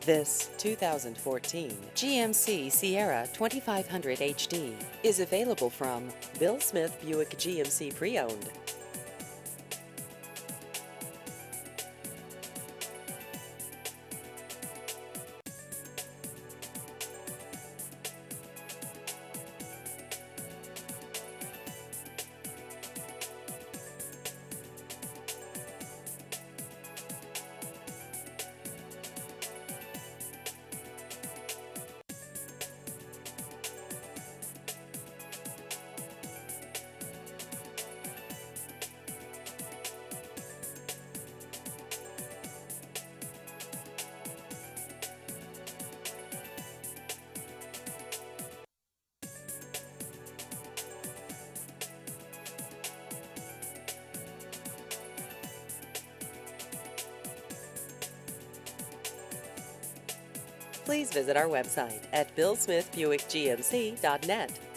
This 2014 GMC Sierra 2500 HD is available from Bill Smith Buick GMC Pre-Owned. Please visit our website at billsmithbuickgmc.net.